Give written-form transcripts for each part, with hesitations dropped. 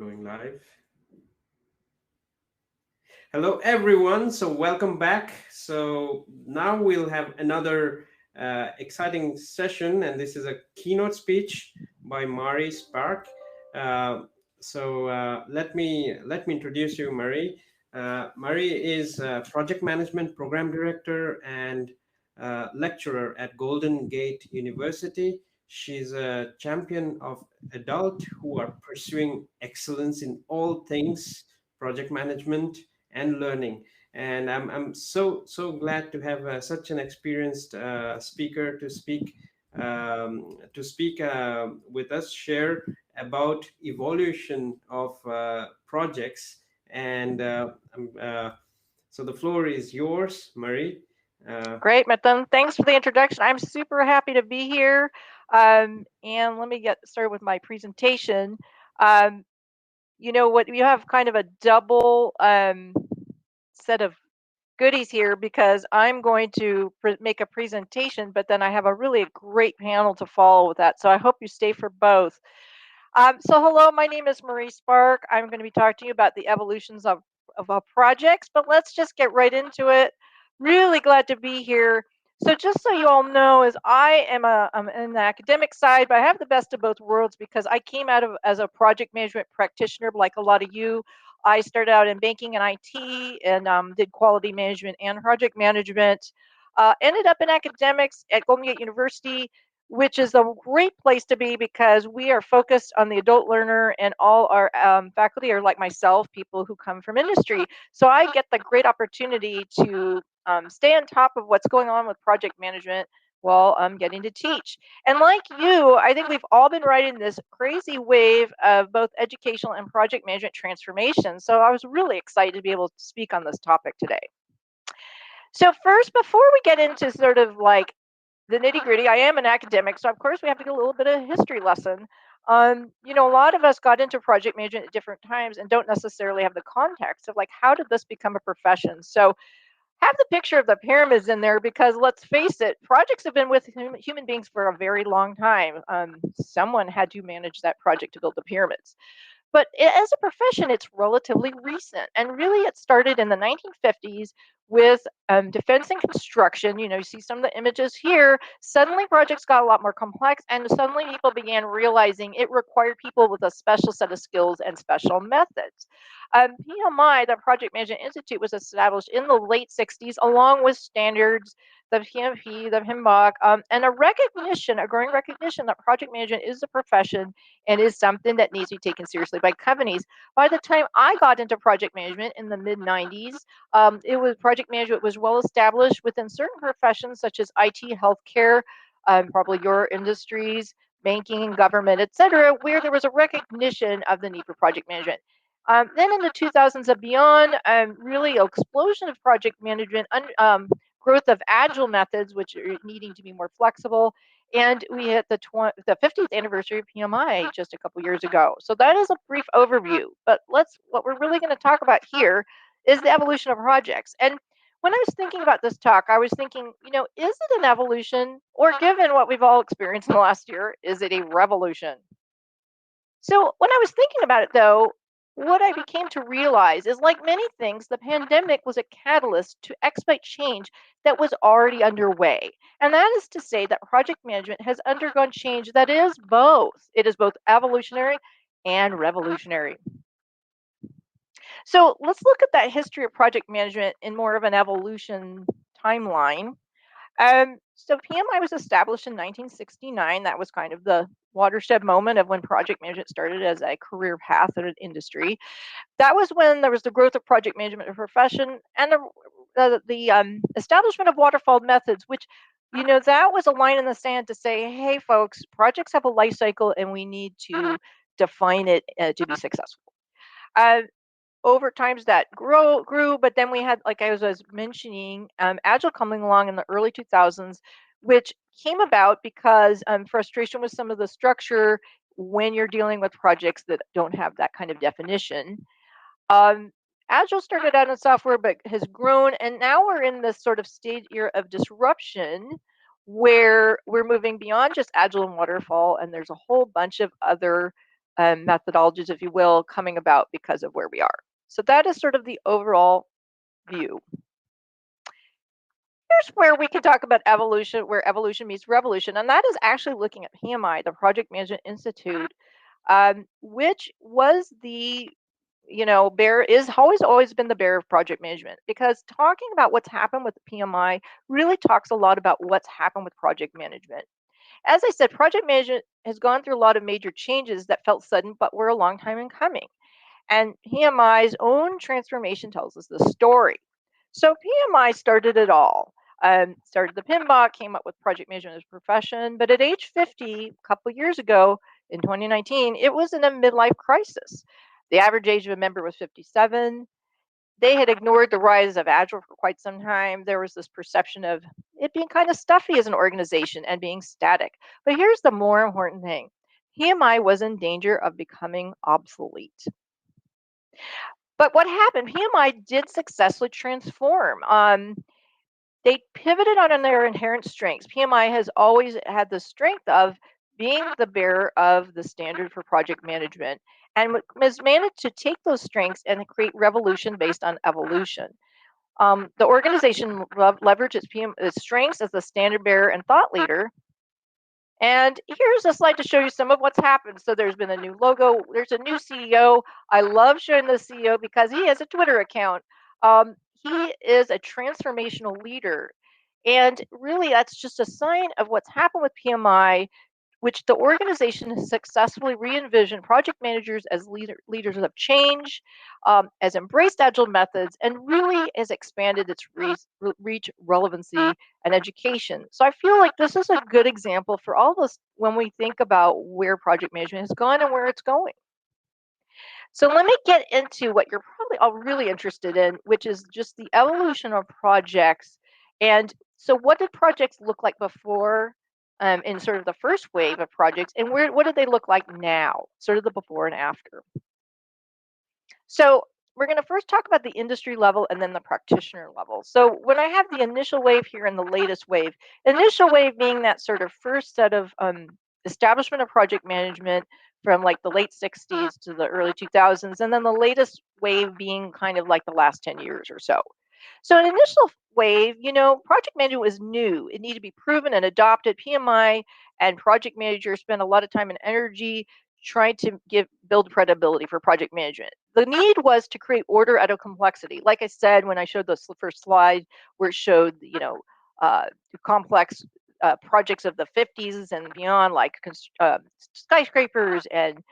Going live. Hello, everyone. So, welcome back. So, now we'll have another exciting session, and this is a keynote speech by Mari Spark. Let me introduce you, Mari. Mari is project management program director and lecturer at Golden Gate University. She's a champion of adults who are pursuing excellence in all things project management and learning. And I'm so glad to have such an experienced speaker to speak with us, share about evolution of projects. And so the floor is yours, Marie. Great, Matan. Thanks for the introduction. I'm super happy to be here. And let me get started with my presentation. Um, you know what? You have kind of a double set of goodies here because I'm going to make a presentation, but then I have a really great panel to follow with that. So I hope you stay for both. So hello, my name is Marie Spark. I'm going to be talking to you about the evolutions of our projects, but let's just get right into it. Really glad to be here. So just so you all know, is I'm in the academic side, but I have the best of both worlds because I came out of as a project management practitioner, like a lot of you. I started out in banking and IT and did quality management and project management. Ended up in academics at Golden Gate University, which is a great place to be because we are focused on the adult learner, and all our faculty are like myself, people who come from industry. So I get the great opportunity to stay on top of what's going on with project management while I'm getting to teach. And like you, I think we've all been riding this crazy wave of both educational and project management transformation. So I was really excited to be able to speak on this topic today. So first, before we get into sort of like the nitty gritty, I am an academic, so of course we have to get a little bit of history lesson. A lot of us got into project management at different times and don't necessarily have the context of like how did this become a profession. So have the picture of the pyramids in there because let's face it, projects have been with human beings for a very long time. Someone had to manage that project to build the pyramids. But as a profession, it's relatively recent. And really, it started in the 1950s with defense and construction. You see some of the images here. Suddenly, projects got a lot more complex, and suddenly people began realizing it required people with a special set of skills and special methods. PMI, the Project Management Institute, was established in the late 60s along with standards, the PMP, the HIMBOK, and a growing recognition that project management is a profession and is something that needs to be taken seriously by companies. By the time I got into project management in the mid 90s, project management was well established within certain professions such as IT, healthcare, probably your industries, banking, government, etc., where there was a recognition of the need for project management. Then in the 2000s and beyond, really explosion of project management, growth of agile methods, which are needing to be more flexible, and we hit the 50th anniversary of PMI just a couple years ago. So that is a brief overview. But what we're really going to talk about here is the evolution of projects. And when I was thinking about this talk, I was thinking, is it an evolution, or given what we've all experienced in the last year, is it a revolution? So when I was thinking about it, though, what I became to realize is like many things, the pandemic was a catalyst to expedite change that was already underway. And that is to say that project management has undergone change that is both. It is both evolutionary and revolutionary. So let's look at that history of project management in more of an evolution timeline. So PMI was established in 1969. That was kind of the watershed moment of when project management started as a career path in an industry. That was when there was the growth of project management profession and the establishment of waterfall methods, which that was a line in the sand to say, hey, folks, projects have a life cycle and we need to define it to be successful. Uh, over times that grew, but then we had, like I was mentioning, Agile coming along in the early 2000s, which came about because frustration with some of the structure when you're dealing with projects that don't have that kind of definition. Um, Agile started out in software, but has grown, and now we're in this sort of stage here of disruption where we're moving beyond just Agile and waterfall, and there's a whole bunch of other methodologies, if you will, coming about because of where we are. So that is sort of the overall view. Here's where we can talk about evolution, where evolution meets revolution, and that is actually looking at PMI, the Project Management Institute, which was the bear is always been the bear of project management, because talking about what's happened with PMI really talks a lot about what's happened with project management. As I said, project management has gone through a lot of major changes that felt sudden but were a long time in coming. And PMI's own transformation tells us the story. So PMI started it all. Started the PMBOK, came up with project management as a profession, but at age 50, a couple of years ago in 2019, it was in a midlife crisis. The average age of a member was 57. They had ignored the rise of Agile for quite some time. There was this perception of it being kind of stuffy as an organization and being static. But here's the more important thing: PMI was in danger of becoming obsolete. But what happened? PMI did successfully transform. They pivoted on their inherent strengths. PMI has always had the strength of being the bearer of the standard for project management, and has managed to take those strengths and create revolution based on evolution. The organization leveraged its strengths as the standard bearer and thought leader. And here's a slide to show you some of what's happened. So there's been a new logo. There's a new CEO. I love showing the CEO because he has a Twitter account. He is a transformational leader. And really, that's just a sign of what's happened with PMI, which the organization has successfully re-envisioned project managers as leaders of change, has embraced agile methods, and really has expanded its reach, relevancy, and education. So I feel like this is a good example for all of us when we think about where project management has gone and where it's going. So let me get into what you're probably all really interested in, which is just the evolution of projects. And so what did projects look like before, in sort of the first wave of projects, and what do they look like now, sort of the before and after? So we're going to first talk about the industry level and then the practitioner level. So when I have the initial wave here and the latest wave, initial wave being that sort of first set of establishment of project management from like the late 60s to the early 2000s, and then the latest wave being kind of like the last 10 years or so. So an initial wave, project management was new. It needed to be proven and adopted. PMI and project managers spent a lot of time and energy trying to build credibility for project management. The need was to create order out of complexity. Like I said, when I showed the first slide where it showed, complex projects of the 50s and beyond, like skyscrapers and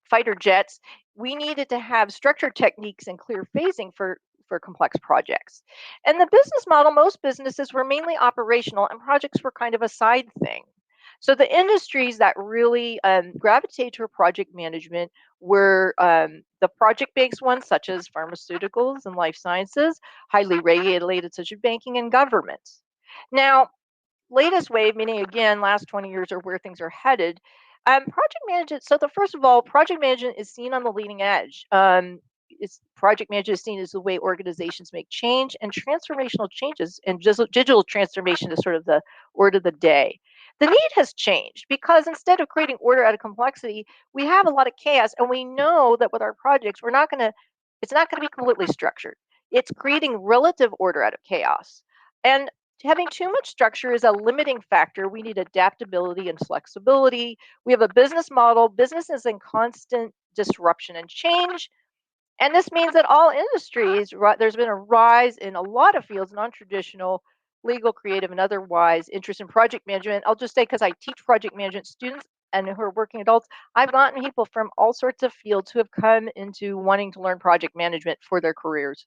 fighter jets, we needed to have structured techniques and clear phasing for complex projects. And the business model, most businesses were mainly operational and projects were kind of a side thing. So the industries that really gravitated to project management were the project-based ones, such as pharmaceuticals and life sciences, highly regulated, such as banking and government. Now, latest wave, meaning again, last 20 years are where things are headed. Project management. So first of all, project management is seen on the leading edge. Project management is seen as the way organizations make change, and transformational changes and digital transformation is sort of the word of the day. The need has changed because instead of creating order out of complexity, we have a lot of chaos, and we know that with our projects, it's not going to be completely structured. It's creating relative order out of chaos. And having too much structure is a limiting factor. We need adaptability and flexibility. We have a business model. Business is in constant disruption and change. And this means that all industries, there's been a rise in a lot of fields, non-traditional, legal, creative, and otherwise, interest in project management. I'll just say, because I teach project management students and who are working adults, I've gotten people from all sorts of fields who have come into wanting to learn project management for their careers.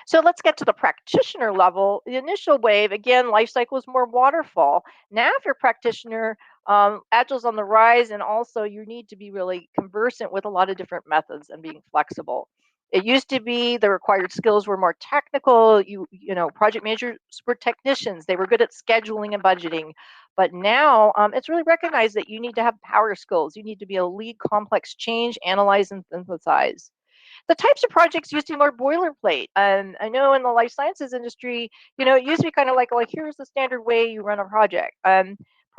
So let's get to the practitioner level. The initial wave, again, life cycle is more waterfall. Now, if you're a practitioner, Agile's on the rise, and also you need to be really conversant with a lot of different methods and being flexible. It used to be the required skills were more technical. Project managers were technicians. They were good at scheduling and budgeting. But now it's really recognized that you need to have power skills. You need to be able to lead complex change, analyze, and synthesize. The types of projects used to be more boilerplate. And I know in the life sciences industry, it used to be kind of like, here's the standard way you run a project.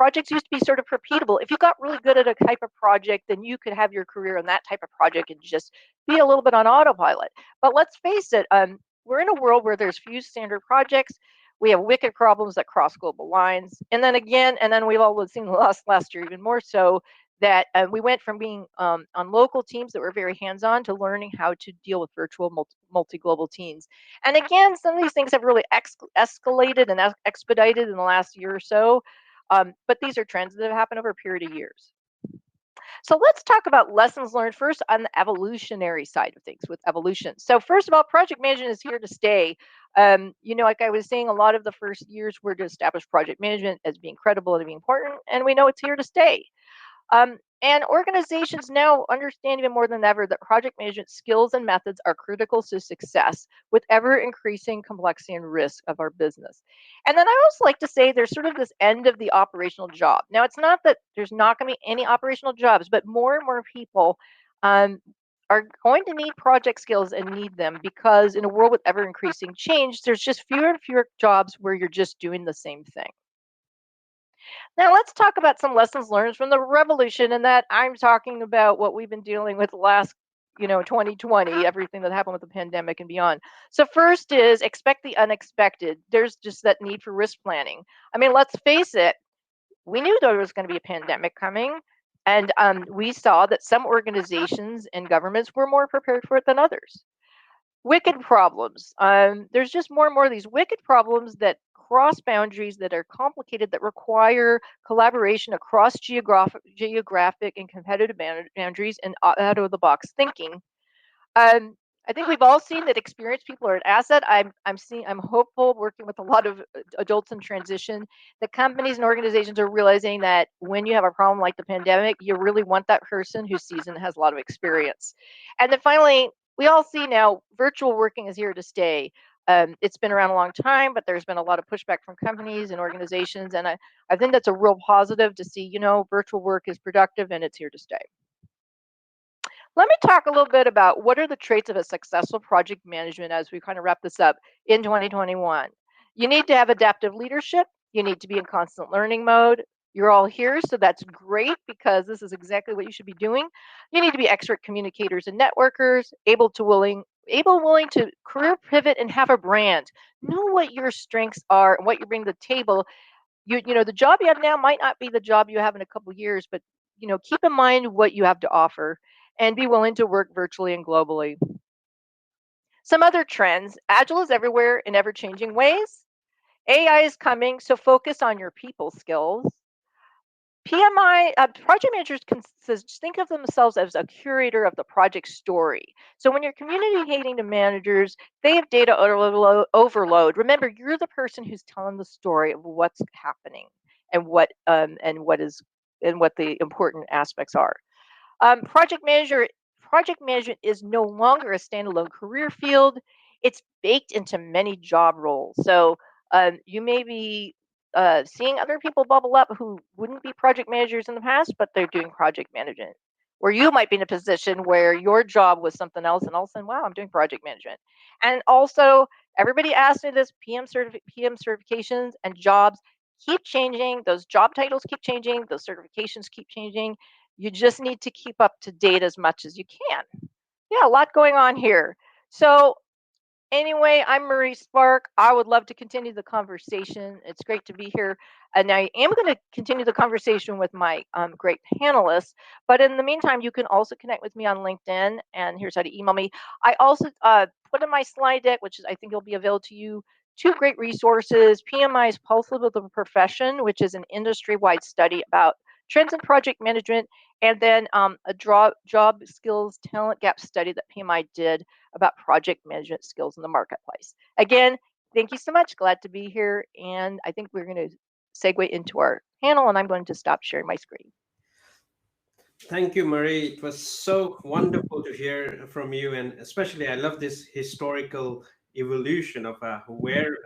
projects used to be sort of repeatable. If you got really good at a type of project, then you could have your career in that type of project and just be a little bit on autopilot. But let's face it, we're in a world where there's few standard projects. We have wicked problems that cross global lines, and then again, and then we've all seen last year even more so that we went from being on local teams that were very hands-on to learning how to deal with virtual multi-global teams. And again, some of these things have really escalated and expedited in the last year or so, but these are trends that have happened over a period of years. So let's talk about lessons learned first on the evolutionary side of things with evolution. So first of all, project management is here to stay. Like I was saying, a lot of the first years were to establish project management as being credible and being important, and we know it's here to stay. And organizations now understand even more than ever that project management skills and methods are critical to success with ever increasing complexity and risk of our business. And then I also like to say there's sort of this end of the operational job. Now, it's not that there's not going to be any operational jobs, but more and more people um, are going to need project skills and need them because in a world with ever increasing change, there's just fewer and fewer jobs where you're just doing the same thing. Now, let's talk about some lessons learned from the revolution, and that I'm talking about what we've been dealing with the last 2020, everything that happened with the pandemic and beyond. So first is expect the unexpected. There's just that need for risk planning. I mean, let's face it, we knew there was going to be a pandemic coming, and we saw that some organizations and governments were more prepared for it than others. Wicked problems. There's just more and more of these wicked problems that cross boundaries, that are complicated, that require collaboration across geographic and competitive boundaries and out of the box thinking. um, I think we've all seen that experienced people are an asset. I'm hopeful, working with a lot of adults in transition, that companies and organizations are realizing that when you have a problem like the pandemic, you really want that person who's seasoned and has a lot of experience. And then finally, we all see now virtual working is here to stay. It's been around a long time, but there's been a lot of pushback from companies and organizations, and I think that's a real positive to see. Virtual work is productive and it's here to stay. Let me talk a little bit about what are the traits of a successful project management as we kind of wrap this up in 2021. You need to have adaptive leadership. You need to be in constant learning mode. You're all here, so that's great because this is exactly what you should be doing. You need to be expert communicators and networkers, willing to career pivot and have a brand. Know what your strengths are and what you bring to the table. The job you have now might not be the job you have in a couple years, but keep in mind what you have to offer and be willing to work virtually and globally. Some other trends: agile is everywhere in ever changing ways. AI is coming, so focus on your people skills. PMI, project managers can think of themselves as a curator of the project story. So when you're communicating to managers, they have data overload. Remember, you're the person who's telling the story of what's happening and what the important aspects are. Um, project manager Project management is no longer a standalone career field. It's baked into many job roles. So you may be seeing other people bubble up who wouldn't be project managers in the past, but they're doing project management. Or you might be in a position where your job was something else, and all of a sudden, wow, I'm doing project management. And also, everybody asks me this: PM certifications and jobs keep changing. Those job titles keep changing. Those certifications keep changing. You just need to keep up to date as much as you can. Yeah, a lot going on here. So anyway, I'm Marie Spark. I would love to continue the conversation. It's great to be here. And I am going to continue the conversation with my great panelists. But in the meantime, you can also connect with me on LinkedIn. And here's how to email me. I also put in my slide deck, which is, I think, will be available to you, two great resources: PMI's Pulse of the Profession, which is an industry-wide study about trends in project management, and then a job skills talent gap study that PMI did about project management skills in the marketplace. Again, thank you so much. Glad to be here. And I think we're going to segue into our panel, and I'm going to stop sharing my screen. Thank you, Marie. It was so wonderful to hear from you, and especially I love this historical evolution of where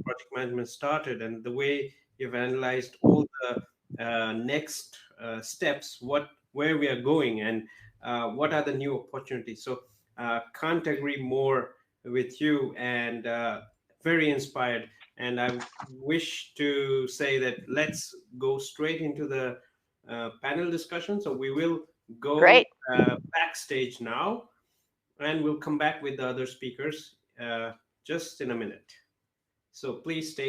project management started and the way you've analyzed all the next steps, where we are going, and what are the new opportunities. So can't agree more with you, and very inspired. And I wish to say that let's go straight into the panel discussion. So we will go Great. backstage now, and we'll come back with the other speakers just in a minute. So please stay